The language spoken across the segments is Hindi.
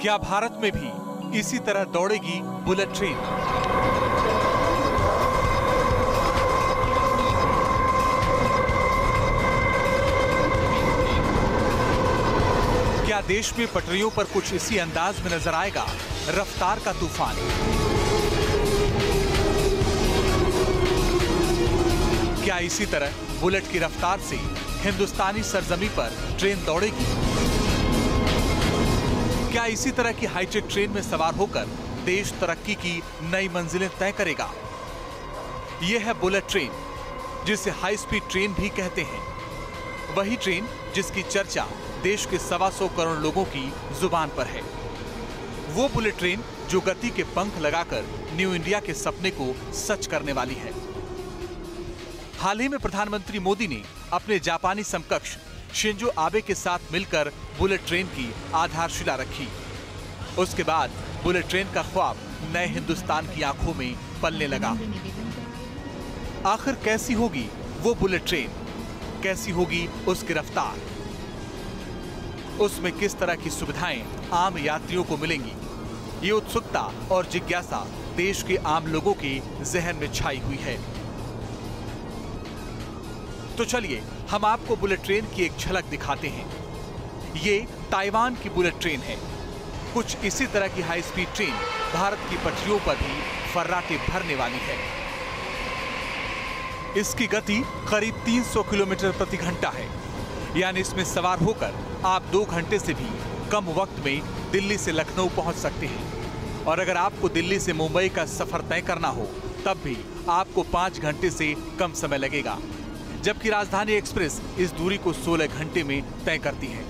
क्या भारत में भी इसी तरह दौड़ेगी बुलेट ट्रेन? क्या देश में पटरियों पर कुछ इसी अंदाज में नजर आएगा रफ्तार का तूफान? क्या इसी तरह बुलेट की रफ्तार से हिंदुस्तानी सरजमी पर ट्रेन दौड़ेगी? क्या इसी तरह की हाईटेक ट्रेन में सवार होकर देश तरक्की की नई मंजिलें तय करेगा? यह है बुलेट ट्रेन, जिसे हाई स्पीड ट्रेन भी कहते हैं। वही ट्रेन जिसकी चर्चा देश के 125 करोड़ लोगों की जुबान पर है। वो बुलेट ट्रेन जो गति के पंख लगाकर न्यू इंडिया के सपने को सच करने वाली है। हाल ही में प्रधानमंत्री मोदी ने अपने जापानी समकक्ष शिंजो आबे के साथ मिलकर बुलेट ट्रेन की आधारशिला रखी। उसके बाद बुलेट ट्रेन का ख्वाब नए हिंदुस्तान की आंखों में पलने लगा। आखिर कैसी होगी वो बुलेट ट्रेन? कैसी होगी उसकी रफ्तार? उसमें किस तरह की सुविधाएं आम यात्रियों को मिलेंगी? ये उत्सुकता और जिज्ञासा देश के आम लोगों के जहन में छाई हुई है। तो चलिए हम आपको बुलेट ट्रेन की एक झलक दिखाते हैं। ये ताइवान की बुलेट ट्रेन है। कुछ इसी तरह की हाई स्पीड ट्रेन भारत की पटरियों पर भी फर्राटे भरने वाली है। इसकी गति करीब 300 किलोमीटर प्रति घंटा है, यानी इसमें सवार होकर आप 2 घंटे से भी कम वक्त में दिल्ली से लखनऊ पहुंच सकते हैं। और अगर आपको दिल्ली से मुंबई का सफर तय करना हो तब भी आपको 5 घंटे से कम समय लगेगा, जबकि राजधानी एक्सप्रेस इस दूरी को 16 घंटे में तय करती है।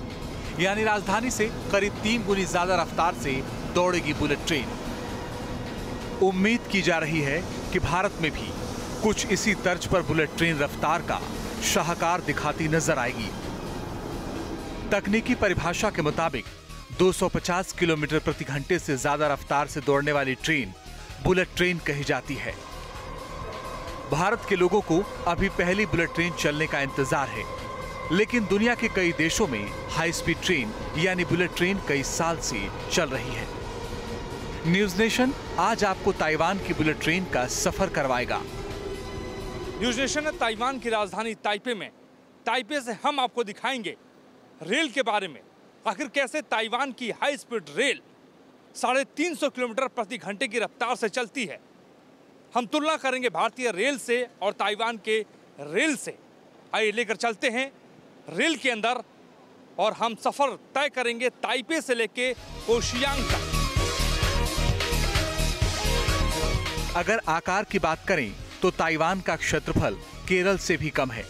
यानी राजधानी से करीब 3 गुनी ज्यादा रफ्तार से दौड़ेगी बुलेट ट्रेन। उम्मीद की जा रही है कि भारत में भी कुछ इसी तर्ज पर बुलेट ट्रेन रफ्तार का शाहकार दिखाती नजर आएगी। तकनीकी परिभाषा के मुताबिक 250 किलोमीटर प्रति घंटे से ज्यादा रफ्तार से दौड़ने वाली ट्रेन बुलेट ट्रेन कही जाती है। भारत के लोगों को अभी पहली बुलेट ट्रेन चलने का इंतजार है, लेकिन दुनिया के कई देशों में हाई स्पीड ट्रेन यानी बुलेट ट्रेन कई साल से चल रही है। न्यूज नेशन आज आपको ताइवान की बुलेट ट्रेन का सफर करवाएगा। न्यूज नेशन ने ताइवान की राजधानी ताइपे में, ताइपे से हम आपको दिखाएंगे रेल के बारे में। आखिर कैसे ताइवान की हाई स्पीड रेल 350 किलोमीटर प्रति घंटे की रफ्तार से चलती है। हम तुलना करेंगे भारतीय रेल से और ताइवान के रेल से। आइए लेकर चलते हैं रेल के अंदर और हम सफर तय करेंगे ताइपे से लेके कोशियांग तक। अगर आकार की बात करें तो ताइवान का क्षेत्रफल केरल से भी कम है,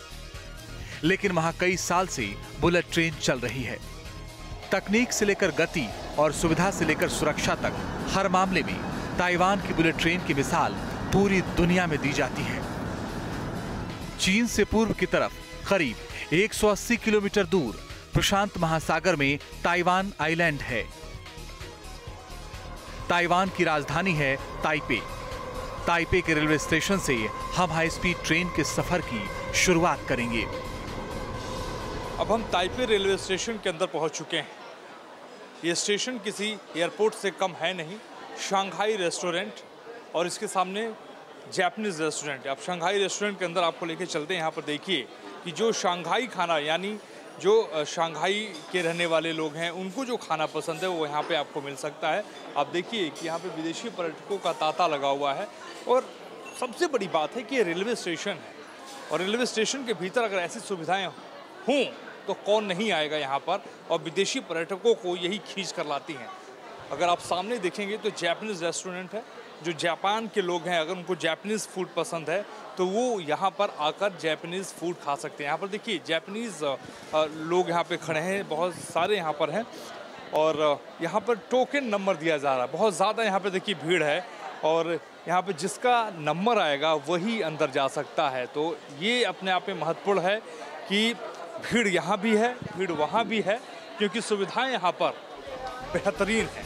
लेकिन वहां कई साल से बुलेट ट्रेन चल रही है। तकनीक से लेकर गति और सुविधा से लेकर सुरक्षा तक हर मामले में ताइवान की बुलेट ट्रेन की मिसाल पूरी दुनिया में दी जाती है। चीन से पूर्व की तरफ करीब 180 किलोमीटर दूर प्रशांत महासागर में ताइवान आइलैंड है। ताइवान की राजधानी है ताइपे। ताइपे के रेलवे स्टेशन से हम हाई स्पीड ट्रेन के सफर की शुरुआत करेंगे। अब हम ताइपे रेलवे स्टेशन के अंदर पहुंच चुके हैं। ये स्टेशन किसी एयरपोर्ट से कम है नहीं। शंघाई रेस्टोरेंट और इसके सामने जापानीज रेस्टोरेंट है। अब शंघाई रेस्टोरेंट के अंदर आपको लेके चलते हैं। यहाँ पर देखिए कि जो शंघाई खाना यानी जो शंघाई के रहने वाले लोग हैं उनको जो खाना पसंद है वो यहाँ पे आपको मिल सकता है। आप देखिए कि यहाँ पे विदेशी पर्यटकों का तांता लगा हुआ है। और सबसे बड़ी बात है कि ये रेलवे स्टेशन है और रेलवे स्टेशन के भीतर अगर ऐसी सुविधाएं हों तो कौन नहीं आएगा यहाँ पर, और विदेशी पर्यटकों को यही खींच कर लाती हैं। अगर आप सामने देखेंगे तो जापानीज रेस्टोरेंट है। जो जापान के लोग हैं अगर उनको जापानीज़ फूड पसंद है तो वो यहाँ पर आकर जापानीज़ फूड खा सकते हैं। यहाँ पर देखिए जापानीज़ लोग यहाँ पे खड़े हैं, बहुत सारे यहाँ पर हैं और यहाँ पर टोकन नंबर दिया जा रहा है। बहुत ज़्यादा यहाँ पे देखिए भीड़ है और यहाँ पे जिसका नंबर आएगा वही अंदर जा सकता है। तो ये अपने आप में महत्वपूर्ण है कि भीड़ यहाँ भी है, भीड़ वहाँ भी है, क्योंकि सुविधाएं यहाँ पर बेहतरीन हैं।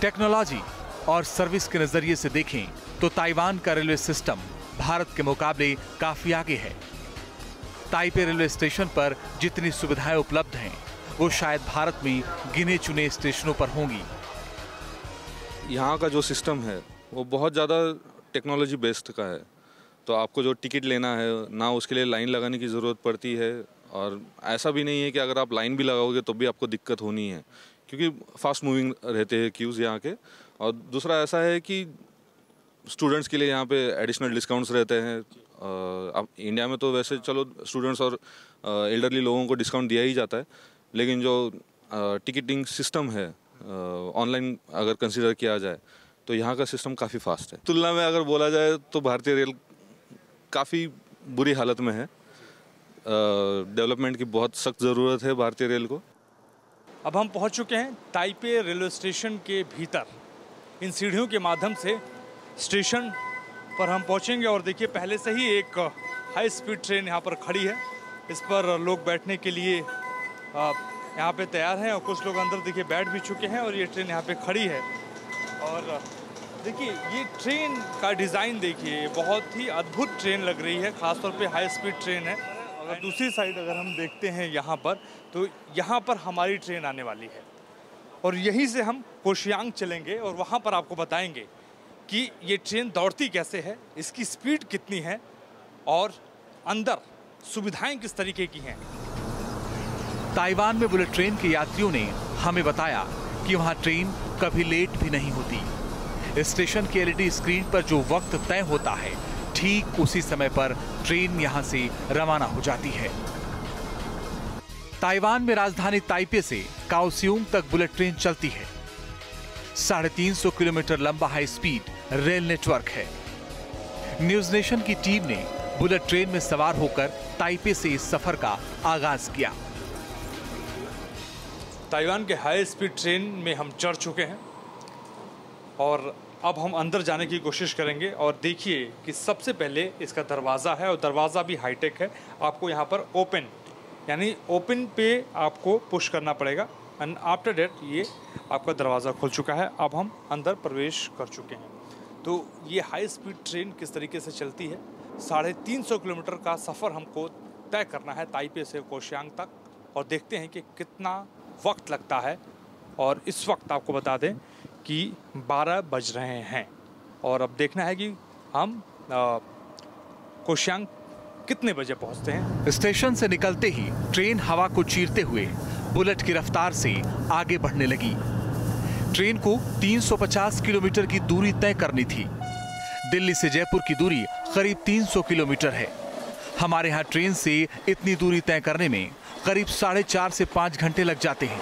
टेक्नोलॉजी और सर्विस के नजरिए से देखें तो ताइवान का रेलवे सिस्टम भारत के मुकाबले काफी आगे है। ताइपे रेलवे स्टेशन पर जितनी सुविधाएं उपलब्ध हैं वो शायद भारत में गिने चुने स्टेशनों पर होंगी। यहाँ का जो सिस्टम है वो बहुत ज़्यादा टेक्नोलॉजी बेस्ड का है। तो आपको जो टिकट लेना है ना, उसके लिए लाइन लगाने की ज़रूरत पड़ती है, और ऐसा भी नहीं है कि अगर आप लाइन भी लगाओगे तो भी आपको दिक्कत होनी है, क्योंकि फास्ट मूविंग रहते हैं क्यूज़ यहाँ के। और दूसरा ऐसा है कि स्टूडेंट्स के लिए यहाँ पे एडिशनल डिस्काउंट्स रहते हैं। अब इंडिया में तो वैसे चलो स्टूडेंट्स और एल्डरली लोगों को डिस्काउंट दिया ही जाता है, लेकिन जो टिकटिंग सिस्टम है ऑनलाइन अगर कंसिडर किया जाए तो यहाँ का सिस्टम काफ़ी फास्ट है। तुलना में अगर बोला जाए तो भारतीय रेल काफ़ी बुरी हालत में है। डेवलपमेंट की बहुत सख्त ज़रूरत है भारतीय रेल को। अब हम पहुंच चुके हैं ताइपे रेलवे स्टेशन के भीतर। इन सीढ़ियों के माध्यम से स्टेशन पर हम पहुंचेंगे और देखिए पहले से ही एक हाई स्पीड ट्रेन यहाँ पर खड़ी है। इस पर लोग बैठने के लिए यहाँ पे तैयार हैं और कुछ लोग अंदर देखिए बैठ भी चुके हैं और ये ट्रेन यहाँ पे खड़ी है। और देखिए ये ट्रेन का डिज़ाइन देखिए, बहुत ही अद्भुत ट्रेन लग रही है, ख़ासतौर पे हाई स्पीड ट्रेन है। और दूसरी साइड अगर हम देखते हैं यहाँ पर, तो यहाँ पर हमारी ट्रेन आने वाली है और यहीं से हम कोशियांग चलेंगे और वहाँ पर आपको बताएंगे कि ये ट्रेन दौड़ती कैसे है, इसकी स्पीड कितनी है और अंदर सुविधाएं किस तरीके की हैं। ताइवान में बुलेट ट्रेन के यात्रियों ने हमें बताया कि वहां ट्रेन कभी लेट भी नहीं होती। स्टेशन की एलईडी स्क्रीन पर जो वक्त तय होता है, ठीक उसी समय पर ट्रेन यहां से रवाना हो जाती है। ताइवान में राजधानी ताइपे से काओसियोंग तक बुलेट ट्रेन चलती है। 350 किलोमीटर लंबा हाई स्पीड रेल नेटवर्क है। न्यूज नेशन की टीम ने बुलेट ट्रेन में सवार होकर ताइपे से इस सफर का आगाज किया। ताइवान के हाई स्पीड ट्रेन में हम चढ़ चुके हैं और अब हम अंदर जाने की कोशिश करेंगे। और देखिए कि सबसे पहले इसका दरवाज़ा है और दरवाज़ा भी हाईटेक है। आपको यहाँ पर ओपन यानी ओपन पे आपको पुश करना पड़ेगा एंड आफ्टर डेट ये आपका दरवाज़ा खुल चुका है। अब हम अंदर प्रवेश कर चुके हैं। तो ये हाई स्पीड ट्रेन किस तरीके से चलती है, 350 किलोमीटर का सफ़र हमको तय करना है ताइपे से कोशियांग तक, और देखते हैं कि कितना वक्त लगता है। और इस वक्त आपको बता दें कि 12 बज रहे हैं और अब देखना है कि हम कोशियांग कितने बजे पहुंचते हैं। स्टेशन से निकलते ही ट्रेन हवा को चीरते हुए बुलेट की रफ्तार से आगे बढ़ने लगी। ट्रेन को 350 किलोमीटर की दूरी तय करनी थी। दिल्ली से जयपुर की दूरी करीब 300 किलोमीटर है। हमारे यहाँ ट्रेन से इतनी दूरी तय करने में करीब 4.5 से 5 घंटे लग जाते हैं।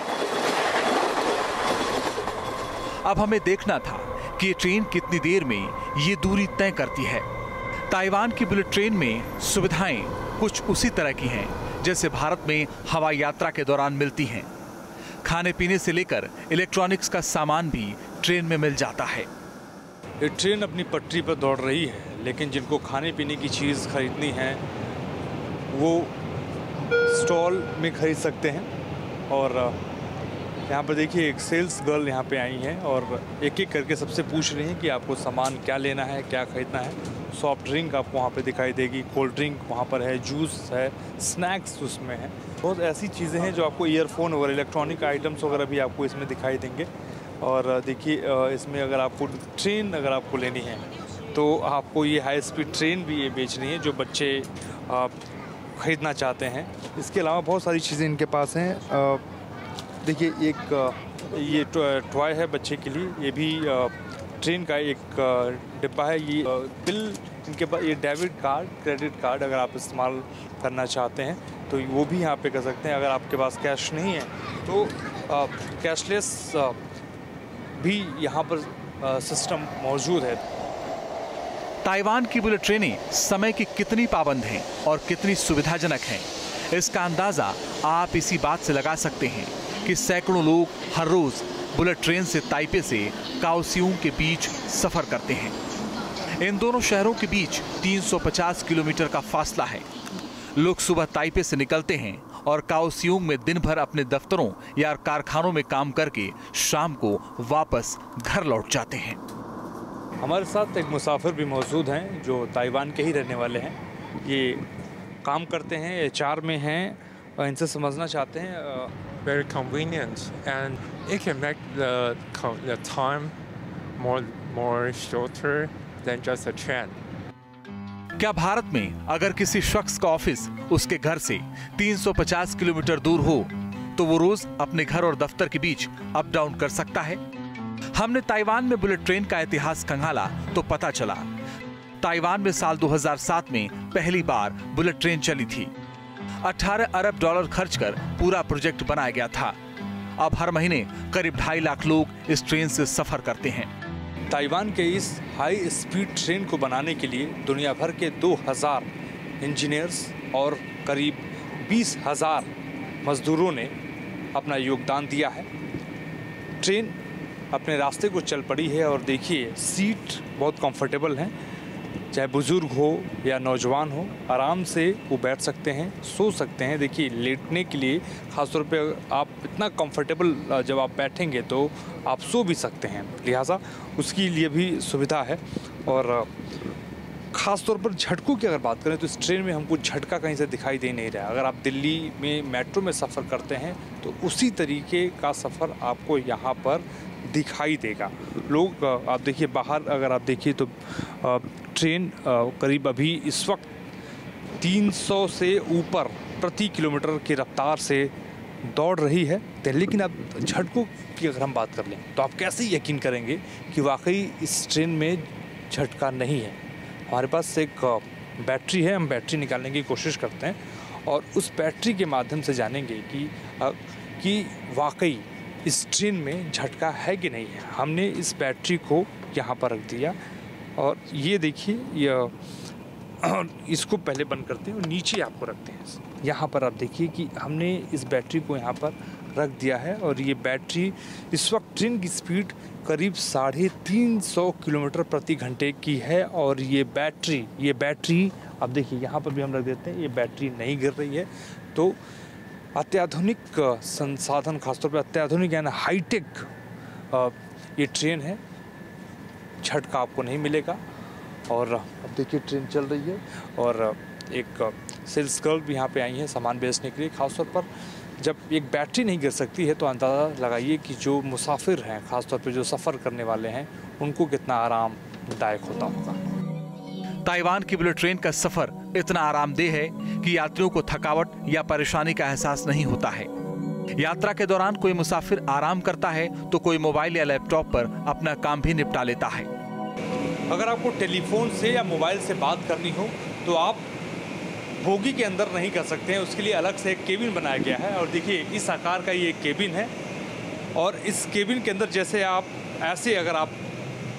अब हमें देखना था कि ये ट्रेन कितनी देर में ये दूरी तय करती है। ताइवान की बुलेट ट्रेन में सुविधाएं कुछ उसी तरह की हैं जैसे भारत में हवाई यात्रा के दौरान मिलती हैं। खाने पीने से लेकर इलेक्ट्रॉनिक्स का सामान भी ट्रेन में मिल जाता है। ये ट्रेन अपनी पटरी पर दौड़ रही है, लेकिन जिनको खाने पीने की चीज़ खरीदनी है वो स्टॉल में खरीद सकते हैं। और यहाँ पर देखिए एक सेल्स गर्ल यहाँ पे आई हैं और एक एक करके सबसे पूछ रही हैं कि आपको सामान क्या लेना है, क्या खरीदना है। सॉफ्ट ड्रिंक आपको वहाँ पे दिखाई देगी, कोल्ड ड्रिंक वहाँ पर है, जूस है, स्नैक्स उसमें है। बहुत ऐसी चीज़ें हैं जो आपको ईयरफोन वगैरह, इलेक्ट्रॉनिक आइटम्स वगैरह भी आपको इसमें दिखाई देंगे। और देखिए इसमें अगर आपको ट्रेन अगर आपको लेनी है तो आपको ये हाई स्पीड ट्रेन भी ये बेच रही है जो बच्चे ख़रीदना चाहते हैं। इसके अलावा बहुत सारी चीज़ें इनके पास हैं। देखिए एक ये टॉय है बच्चे के लिए, ये भी ट्रेन का एक डिब्बा है। ये बिल इनके पास, ये डेबिट कार्ड, क्रेडिट कार्ड अगर आप इस्तेमाल करना चाहते हैं तो वो भी यहाँ पे कर सकते हैं। अगर आपके पास कैश नहीं है तो कैशलेस भी यहाँ पर सिस्टम मौजूद है। ताइवान की बुलेट ट्रेनें समय की कितनी पाबंद हैं और कितनी सुविधाजनक हैं, इसका अंदाजा आप इसी बात से लगा सकते हैं कि सैकड़ों लोग हर रोज बुलेट ट्रेन से ताइपे से काओसियोंग के बीच सफर करते हैं। इन दोनों शहरों के बीच 350 किलोमीटर का फासला है। लोग सुबह ताइपे से निकलते हैं और काओसियोंग में दिन भर अपने दफ्तरों या कारखानों में काम करके शाम को वापस घर लौट जाते हैं। हमारे साथ एक मुसाफिर भी मौजूद हैं जो ताइवान के ही रहने वाले हैं। ये काम करते हैं, HR में हैं इनसे समझना चाहते हैं। Very convenient, and it can make the time more shorter than just a train. क्या भारत में अगर किसी शख्स का ऑफिस उसके घर से 350 किलोमीटर दूर हो तो वो रोज अपने घर और दफ्तर के बीच अप डाउन कर सकता है? हमने ताइवान में बुलेट ट्रेन का इतिहास खंगाला तो पता चला ताइवान में साल 2007 में पहली बार बुलेट ट्रेन चली थी। 18 अरब डॉलर खर्च कर पूरा प्रोजेक्ट बनाया गया था। अब हर महीने करीब 2.5 लाख लोग इस ट्रेन से सफर करते हैं। ताइवान के इस हाई स्पीड ट्रेन को बनाने के लिए दुनिया भर के 2000 इंजीनियर्स और करीब 20,000 मजदूरों ने अपना योगदान दिया है। ट्रेन अपने रास्ते को चल पड़ी है और देखिए सीट बहुत कंफर्टेबल हैं, चाहे बुजुर्ग हो या नौजवान हो आराम से वो बैठ सकते हैं, सो सकते हैं। देखिए लेटने के लिए ख़ासतौर पे आप इतना कंफर्टेबल जब आप बैठेंगे तो आप सो भी सकते हैं, लिहाजा उसके लिए भी सुविधा है। और ख़ास तौर पर झटकों की अगर बात करें तो इस ट्रेन में हमको झटका कहीं से दिखाई दे नहीं रहा। अगर आप दिल्ली में मेट्रो में सफ़र करते हैं तो उसी तरीके का सफ़र आपको यहाँ पर दिखाई देगा। लोग आप देखिए बाहर अगर आप देखिए तो ट्रेन करीब अभी इस वक्त 300 से ऊपर प्रति किलोमीटर की रफ्तार से दौड़ रही है। लेकिन अब झटकों की अगर हम बात कर लें तो आप कैसे यकीन करेंगे कि वाकई इस ट्रेन में झटका नहीं है। हमारे पास एक बैटरी है, हम बैटरी निकालने की कोशिश करते हैं और उस बैटरी के माध्यम से जानेंगे कि वाकई इस ट्रेन में झटका है कि नहीं है। हमने इस बैटरी को यहाँ पर रख दिया और ये देखिए इसको पहले बंद करते हैं और नीचे आपको रखते हैं। यहाँ पर आप देखिए कि हमने इस बैटरी को यहाँ पर रख दिया है और ये बैटरी इस वक्त ट्रेन की स्पीड करीब 350 किलोमीटर प्रति घंटे की है। और ये बैटरी आप देखिए यहाँ पर भी हम रख देते हैं, ये बैटरी नहीं गिर रही है। तो अत्याधुनिक संसाधन, खासतौर पर अत्याधुनिक यानी हाईटेक ये ट्रेन है, झटका आपको नहीं मिलेगा। और अब देखिए ट्रेन चल रही है और एक सेल्स गर्ल भी यहाँ पे आई है सामान बेचने के लिए। खासतौर पर जब एक बैटरी नहीं गिर सकती है तो अंदाज़ा लगाइए कि जो मुसाफिर हैं, खासतौर पे जो सफ़र करने वाले हैं, उनको कितना आरामदायक होता होगा। ताइवान की बुलेट ट्रेन का सफर इतना आरामदेह है कि यात्रियों को थकावट या परेशानी का एहसास नहीं होता है। यात्रा के दौरान कोई मुसाफिर आराम करता है तो कोई मोबाइल या लैपटॉप पर अपना काम भी निपटा लेता है। अगर आपको टेलीफोन से या मोबाइल से बात करनी हो तो आप बोगी के अंदर नहीं कर सकते हैं, उसके लिए अलग से एक केबिन बनाया गया है। और देखिए इस आकार का ये केबिन है और इस केबिन के अंदर जैसे आप ऐसे अगर आप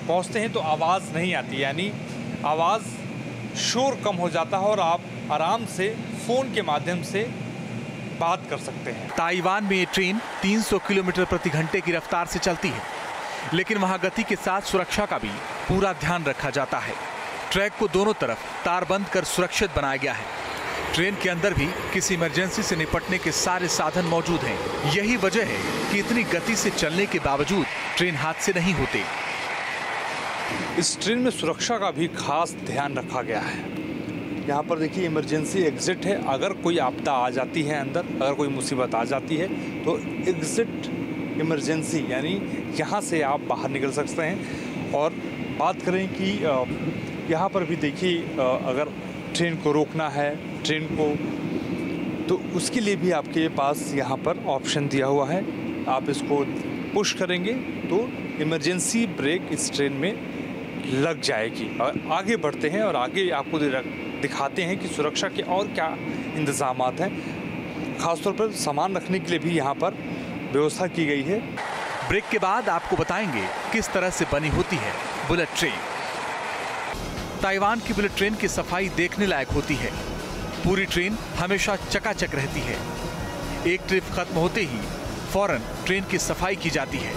पहुंचते हैं तो आवाज़ नहीं आती, यानी आवाज़ शोर कम हो जाता है और आप आराम से फ़ोन के माध्यम से बात कर सकते हैं। ताइवान में ये ट्रेन 300 किलोमीटर प्रति घंटे की रफ्तार से चलती है, लेकिन वहाँ गति के साथ सुरक्षा का भी पूरा ध्यान रखा जाता है। ट्रैक को दोनों तरफ तारबंद कर सुरक्षित बनाया गया है। ट्रेन के अंदर भी किसी इमरजेंसी से निपटने के सारे साधन मौजूद हैं। यही वजह है कि इतनी गति से चलने के बावजूद ट्रेन हादसे नहीं होते। इस ट्रेन में सुरक्षा का भी खास ध्यान रखा गया है। यहाँ पर देखिए इमरजेंसी एग्जिट है। अगर कोई आपदा आ जाती है अंदर, अगर कोई मुसीबत आ जाती है तो एग्जिट इमरजेंसी यानी यहाँ से आप बाहर निकल सकते हैं। और बात करें कि यहाँ पर भी देखिए अगर ट्रेन को रोकना है ट्रेन को, तो उसके लिए भी आपके पास यहाँ पर ऑप्शन दिया हुआ है। आप इसको पुश करेंगे तो इमरजेंसी ब्रेक इस ट्रेन में लग जाएगी। और आगे बढ़ते हैं और आगे आपको दिखाते हैं कि सुरक्षा के और क्या इंतज़ामात हैं। ख़ासतौर पर सामान रखने के लिए भी यहाँ पर व्यवस्था की गई है। ब्रेक के बाद आपको बताएंगे किस तरह से बनी होती है बुलेट ट्रेन। ताइवान की बुलेट ट्रेन की सफाई देखने लायक होती है। पूरी ट्रेन हमेशा चकाचक रहती है। एक ट्रिप खत्म होते ही फौरन ट्रेन की सफाई की जाती है।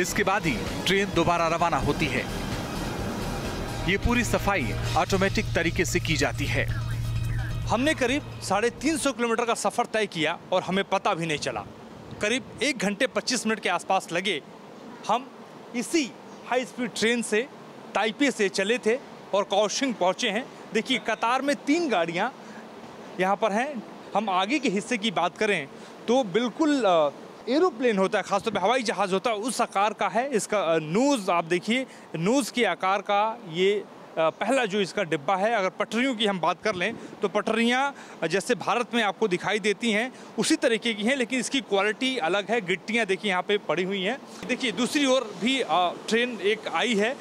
इसके बाद ही ट्रेन दोबारा रवाना होती है। ये पूरी सफाई ऑटोमेटिक तरीके से की जाती है। हमने करीब 350 किलोमीटर का सफ़र तय किया और हमें पता भी नहीं चला। करीब 1 घंटे 25 मिनट के आसपास लगे। हम इसी हाई स्पीड ट्रेन से ताइपे से चले थे और काओशिंग पहुँचे हैं। देखिए कतार में 3 गाड़ियाँ यहाँ पर हैं हम आगे के हिस्से की बात करें तो बिल्कुल एरोप्लेन होता है, खासतौर पे हवाई जहाज़ होता है उस आकार का है। इसका नोज़ आप देखिए, नोज़ के आकार का ये पहला जो इसका डिब्बा है। अगर पटरियों की हम बात कर लें तो पटरियां जैसे भारत में आपको दिखाई देती हैं उसी तरीके की हैं, लेकिन इसकी क्वालिटी अलग है। गिट्टियां देखिए यहाँ पे पड़ी हुई हैं। देखिए दूसरी ओर भी ट्रेन एक आई है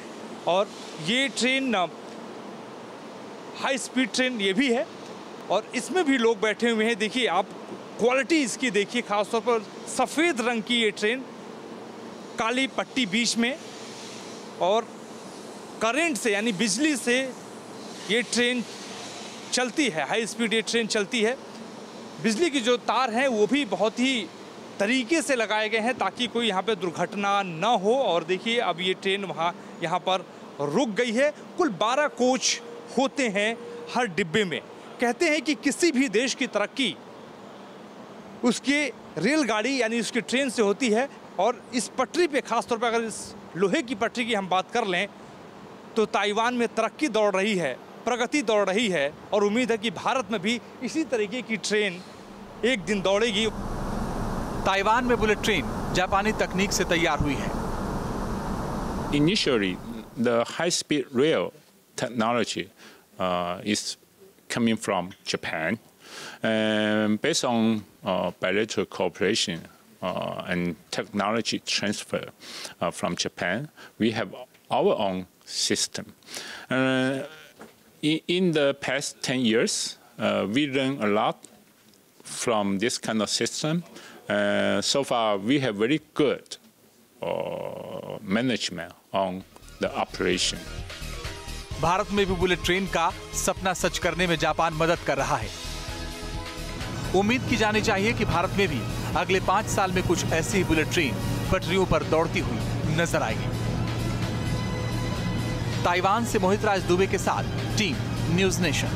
और ये ट्रेन हाई स्पीड ट्रेन ये भी है और इसमें भी लोग बैठे हुए हैं। देखिए आप क्वालिटी इसकी देखिए, खासतौर पर सफ़ेद रंग की ये ट्रेन, काली पट्टी बीच में और करंट से यानी बिजली से ये ट्रेन चलती है। हाई स्पीड ये ट्रेन चलती है। बिजली की जो तार हैं वो भी बहुत ही तरीके से लगाए गए हैं ताकि कोई यहाँ पे दुर्घटना ना हो। और देखिए अब ये ट्रेन यहाँ पर रुक गई है। कुल 12 कोच होते हैं हर डिब्बे में। कहते हैं कि किसी भी देश की तरक्की उसके रेलगाड़ी यानी उसकी ट्रेन से होती है और इस पटरी पे खासतौर पर अगर इस लोहे की पटरी की हम बात कर लें तो ताइवान में तरक्की दौड़ रही है, प्रगति दौड़ रही है और उम्मीद है कि भारत में भी इसी तरीके की ट्रेन एक दिन दौड़ेगी। ताइवान में बुलेट ट्रेन जापानी तकनीक से तैयार हुई है। Initially, the high-speed rail technology is coming from Japan. Based on bilateral cooperation and technology transfer from Japan, we have our own system. In the past 10 years, we learned a lot from this kind of system. So far, we have very good management on the operation. Bharat में भी बुलेट ट्रेन का सपना सच करने में जापान मदद कर रहा है। उम्मीद की जानी चाहिए कि भारत में भी अगले 5 साल में कुछ ऐसी ही बुलेट ट्रेन पटरियों पर दौड़ती हुई नजर आएगी। ताइवान से मोहित राज दुबे के साथ टीम न्यूज़ नेशन।